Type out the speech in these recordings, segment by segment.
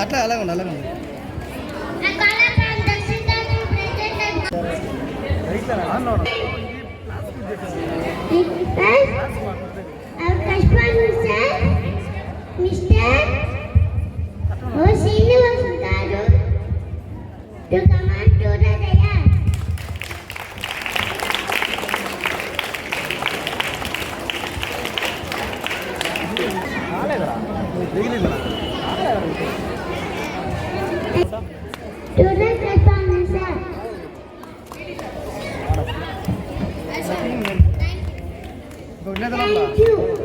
అట్లా అలాగే ఉండి అలాగే ఉంది Thank you.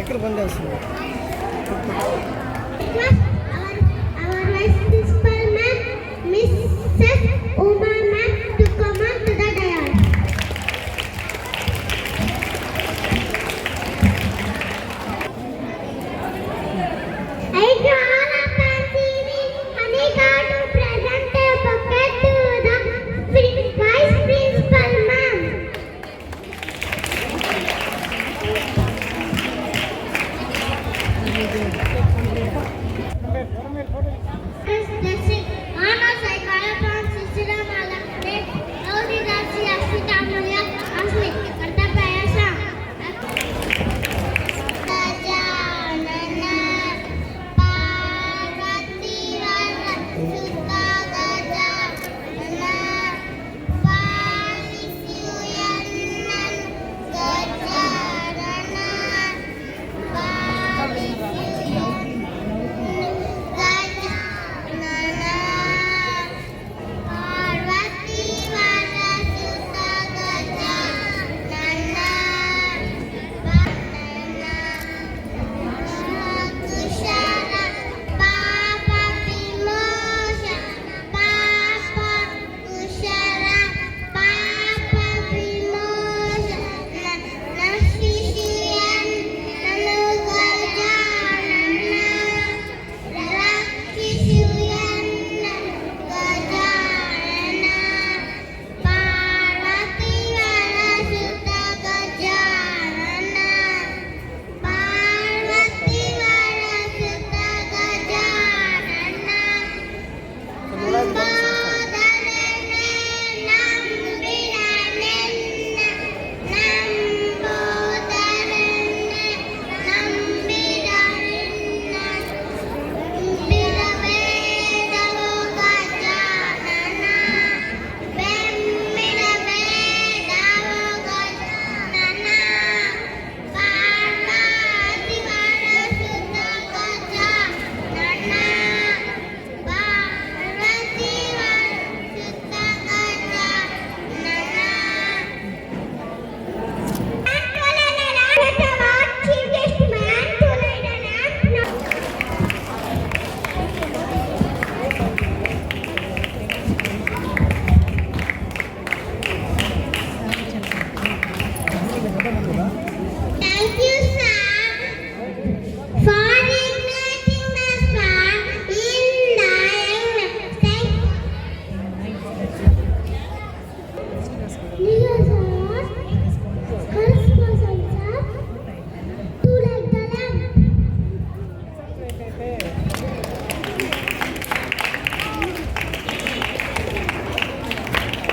ఎక్కడ బంద్ చేస్తుంది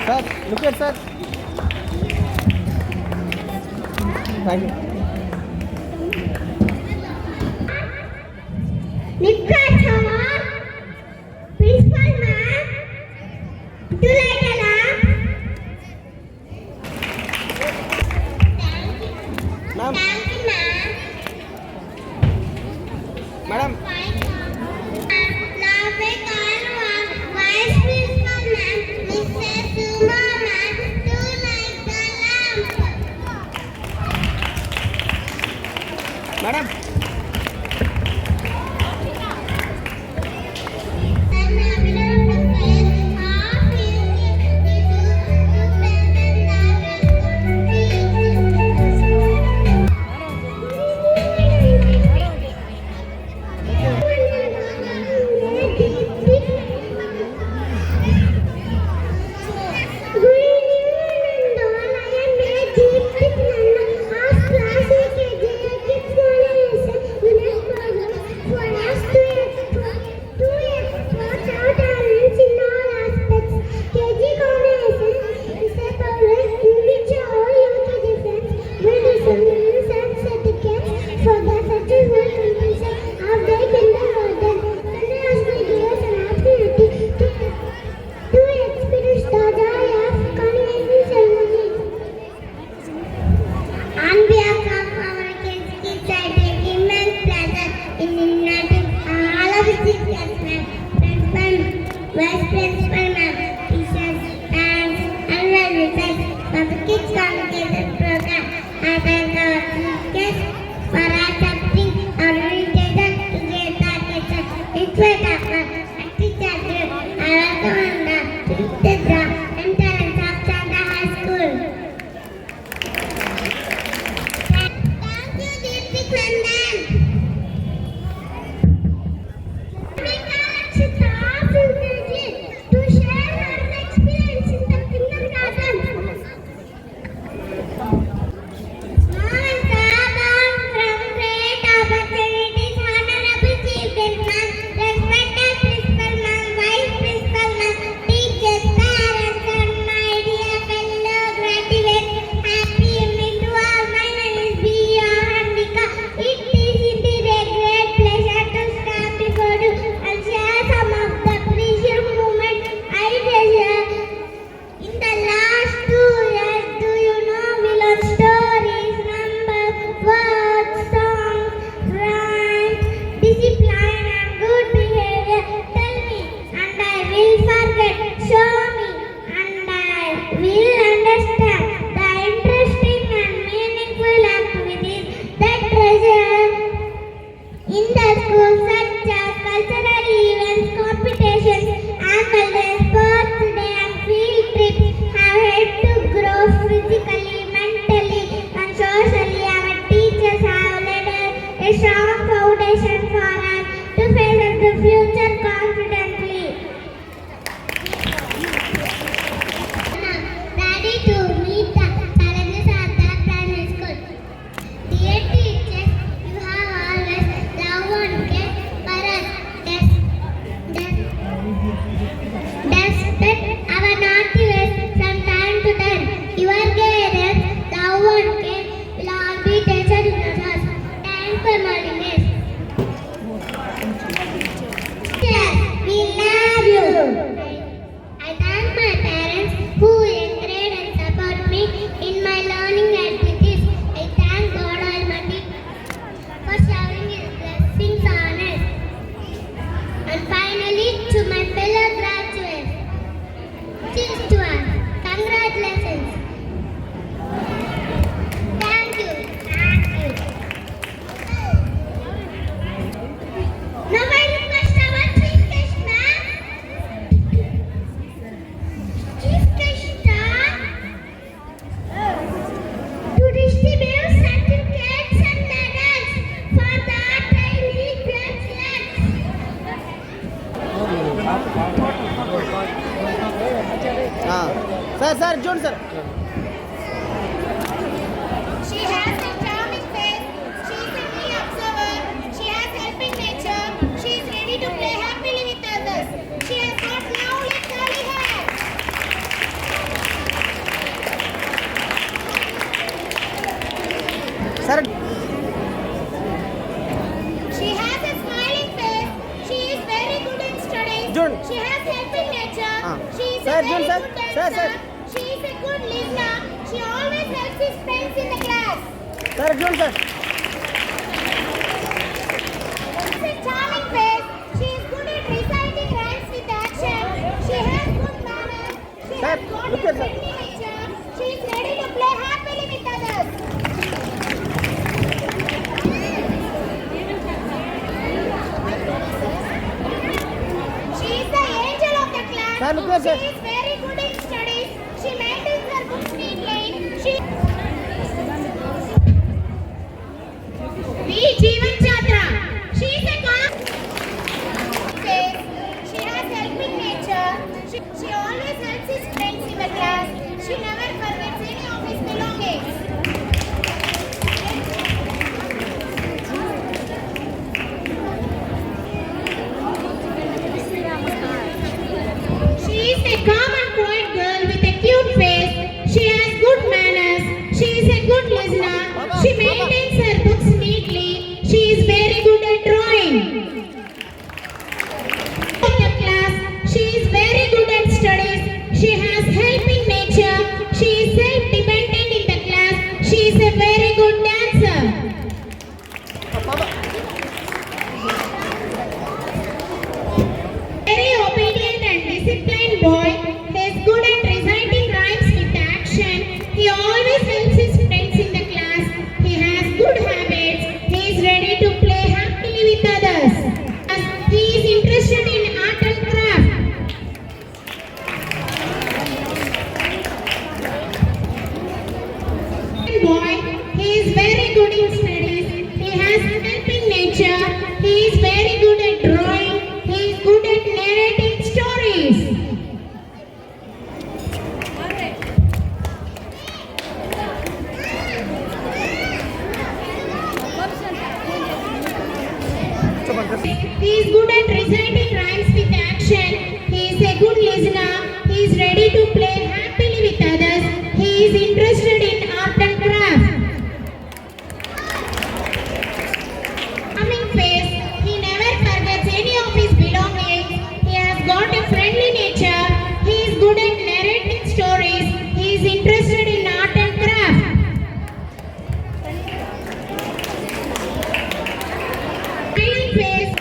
Sir, look at sir. Thank you. Principal ma'am, do you like the lamp? Ma'am. Thank you, ma'am. Madam. Vice Principal ma'am, Mrs. Suma ma'am, do you like the lamp? lessons. Thank you. Thank you. Now I request our chief guest, ma'am. Chief guest star to distribute certificates and medals for the daily graduates. Sir जोड़ sir She has a charming face. She is a key observer. She has helping nature. She is ready to play happily with others. She has got lovely curly hair. Sir She has a smiling face. She is very good in studies. June. She has helping nature. She is Sir, a very June, sir. good Sir, dancer. sir. She is a good listener. She always helps his friends in the class. Sir जोड़ sir She has a charming face. She is good at reciting rhymes with action. She has good manners. She Sir, has got look a at that. friendly nature. She is ready to play happily with others. She is the angel of the class. Sir, look at She that. is very good in studies. She maintains her books neatly. V. Jeevan Chadra. She is a calm face. She has helping nature. She always helps his friends in the class. She never forgets any of his belongings. She is a calm and quiet girl with a cute face. She has good manners. She is a good listener. She maintains her books neatly. She is very good at drawing. Of the class, she is very good at studies. She has helping nature. She is self-dependent in the class. She is a very good dancer. Very obedient and disciplined boy. He is good at reciting rhymes with action. He always helps his friends in the class. He has good habits. He is ready to play happily with others. As he is interested in art and craft. Boy, he is very good in studies. He has helping nature. He is very good at drawing. He is good at narrating stories. He is good at reciting rhymes with action. He is a good listener. He is ready to play happily with others. He is interested in art and craft. Coming face, he never forgets any of his belongings. He has got a friendly nature. He is good at narrating stories. He is interested in art and craft. Smiling face.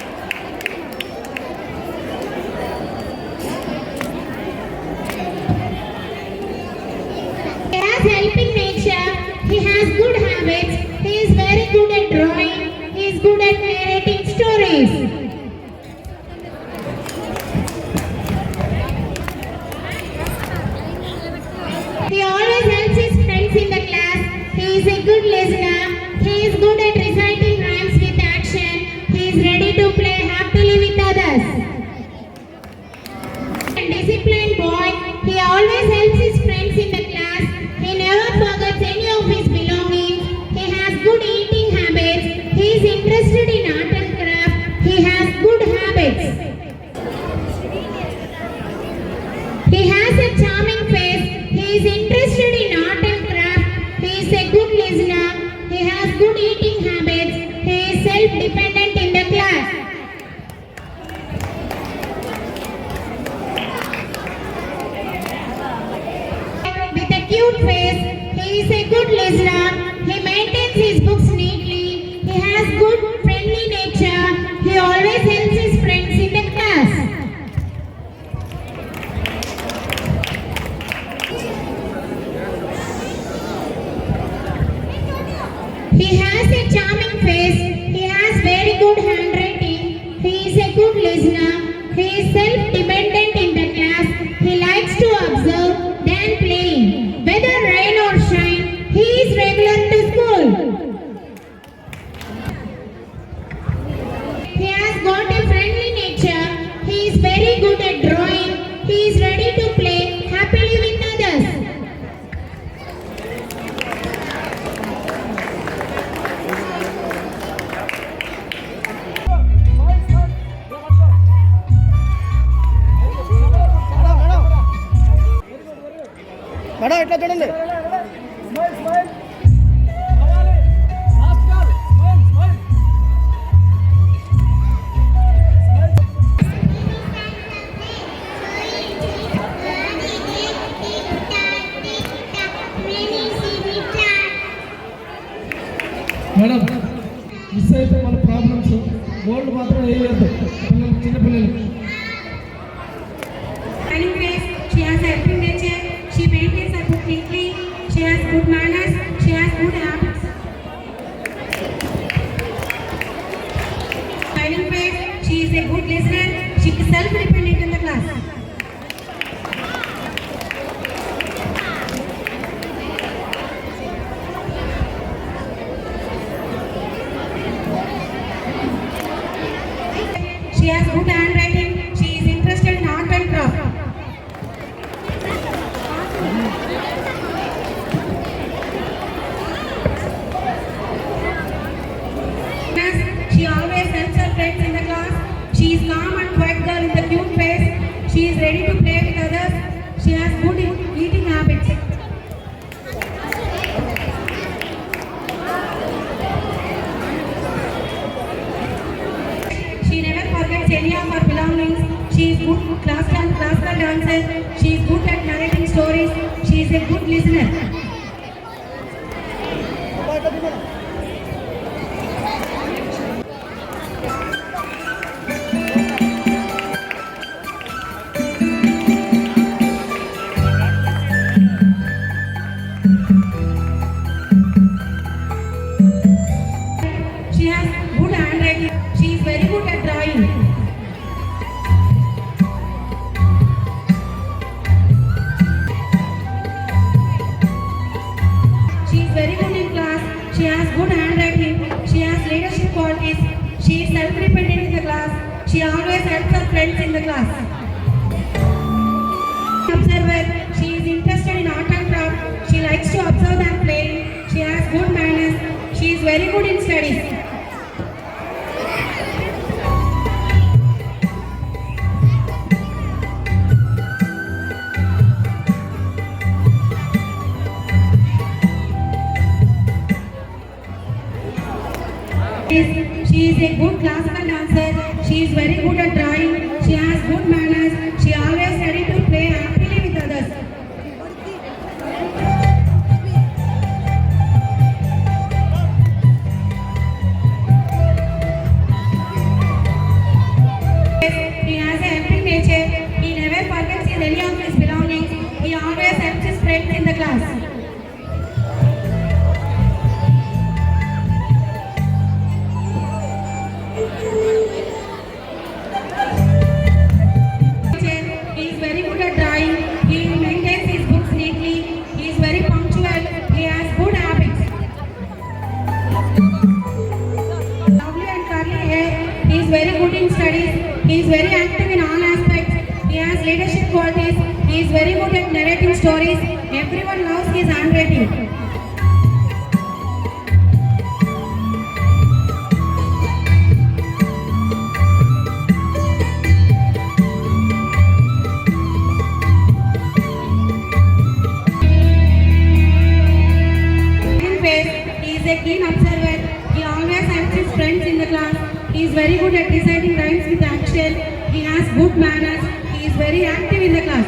He has helping nature. He has good habits. He is very good at drawing. He is good at narrating stories. He always helps his friends in the class. He is a good listener. He is good at reciting rhymes with action. He is ready to play happily with others. A disciplined boy. He always helps his friends in the class. He never forgets any of his belongings. He has good eating habits. He is interested in art and craft. He has good habits. He has a charming face. He is interested in art and craft. He is a good listener. He has good eating habits. He is self-dependent in the class. With a cute face, he is a good listener. He maintains his books neatly. He has good friendly nature. He always helps his friends in the class. He has a charming face. He has very good handwriting. He is a good listener. He is self-dependent in the class. He likes to observe than playing. Whether rain or shine, he is regular to school. He has got a friendly nature. He is very good at drawing. He is ready to play happily with others. Madam ఎట్లా చూడండి madam miss అయితే మన problems gold మాత్రం వేయద్దు పిల్లలు చిన్నపిల్లలు Smiling face, she has a helping nature, she maintains her book neatly, she has good manners, she has good habits. Smiling face, she is a good listener, she is self-dependent in the class. She has good handwriting, she is interested in art and craft. She always helps her friends in the class. She is calm and quiet girl with a cute face. She is ready to play with others. She has good eating habits. She never forgets any of her belongings. She is good classical dancer. She is good at narrating stories. She is a good listener. She has good handwriting. She is very good at drawing. She is very good in class. She has good handwriting. She has leadership qualities. She is self-dependent in the class. She always helps her friends in the class. Observer. She is interested in art and craft. She likes to observe and play. She has good manners. She is very good in studies. She is a good classical dancer. She is very good at drawing. She has good manners. She always ready to play happily with others. He has a helping nature. He never forgets any of his belongings. He always helps his friends in the class. He is very good at drawing. He maintains his books neatly. He is very punctual. He has good habits. Lovely and curly hair. He is very good in studies. He is very active in all aspects. He has leadership qualities. He is very good at narrating stories. Everyone loves his handwriting. He is a keen observer. He always helps his friends in the class. He is very good at reciting rhymes with action. He has good manners. He is very active in the class.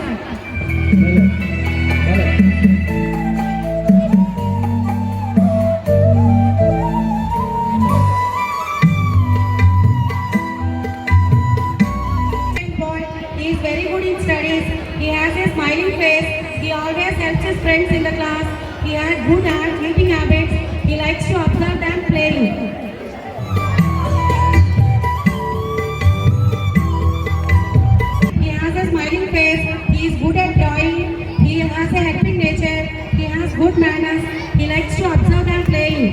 Boy, he is very good in studies. He has a smiling face. He always helps his friends in the class. He has good eating habits. He likes to observe them playing. He has a smiling face. He is good at drawing. He has a helping nature. He has good manners. He likes to observe them playing.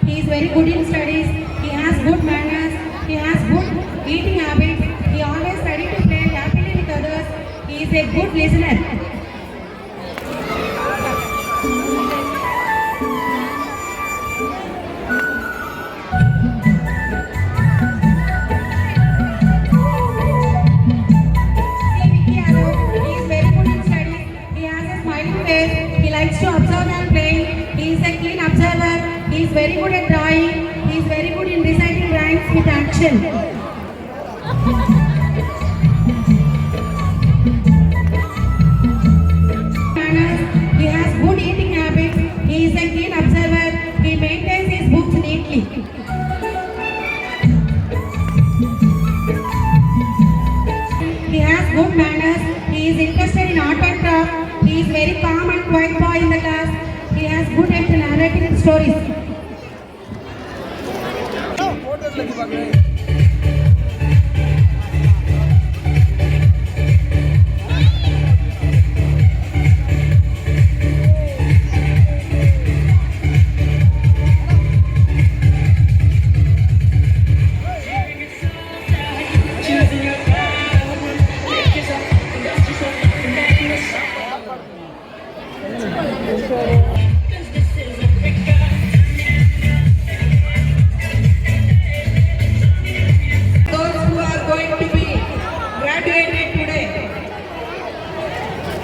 He is very good in studies. He has good manners. He has good eating habits. He always ready to play happily with others. He is a good listener. He likes to observe and play. He is a keen observer. He is very good at drawing. He is very good in reciting rhymes with action. He has good eating habits. He is a keen observer. He maintains his books neatly. He has good manners. He is interested in art and craft. He is very calm and quiet boy in the class. He has good at narrating stories.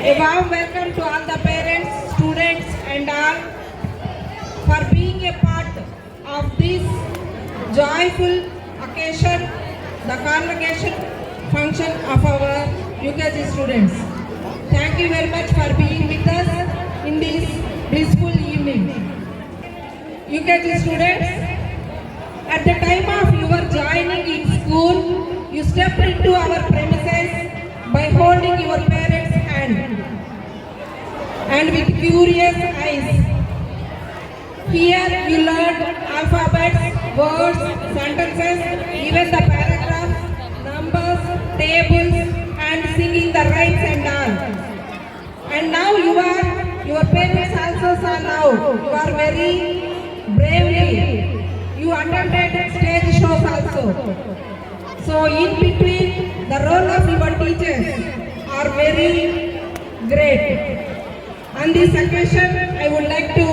A warm welcome to all the parents, students and all for being a part of this joyful occasion, the convocation function of our UKG students. Thank you very much for being with us in this blissful evening. UKG students, at the time of your joining in school, you stepped into our premises by holding your parents' hand and with curious eyes. Here you learned alphabets, words, sentences, even the paragraphs, numbers, tables and singing the rhymes and all. And now your parents also saw now. You are very bravely. You attended stage shows also. So in between, the role of your teachers are very great. On this occasion, I would like to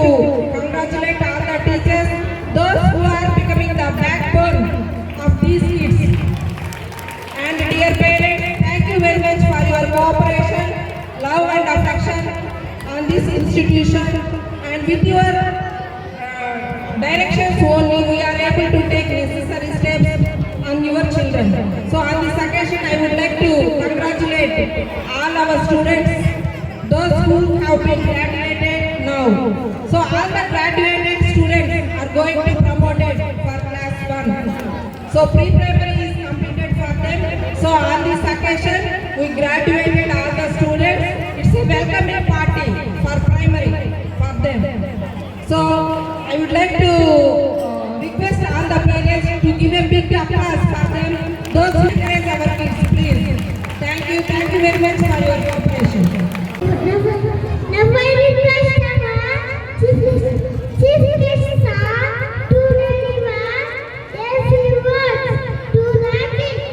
congratulate all the teachers, those who are becoming the backbone of these kids. And dear parents, thank you very much for your cooperation, love and affection on this institution. And with your directions only, we are able to take necessary steps on your children. So on this occasion, I would like to congratulate all our students, those who have been graduated now. So all the graduated students are going to be promoted for class 1. So pre-primary is completed for them. So on this occasion, we graduated all the students. It's a welcoming party for primary for them. So I would like to request all the parents to give a big applause for them. Those who encourage our kids, please. Thank you very much for your cooperation. Now I request our chief guest sir to deliver a few words to the kids.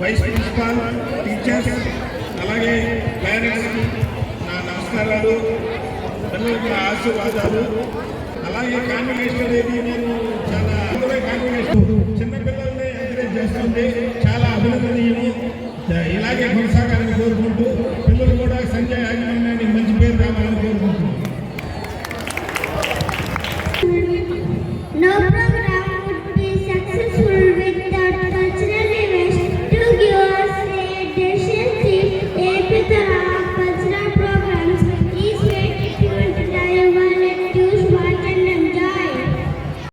Vice principal, teachers, అలాగే పేరెంట్స్కి నా నమస్కారాలు, పిల్లలకి ఆశీర్వాదాలు. అలాగే convocation అనేది నేను చాలా కాన్వకేషన్ చిన్నపిల్లల్ని ఎంకరేజ్ చేస్తుంది, చాలా అభినందనీయం. ఇలాగే కొనసాగాలని కోరుకుంటూ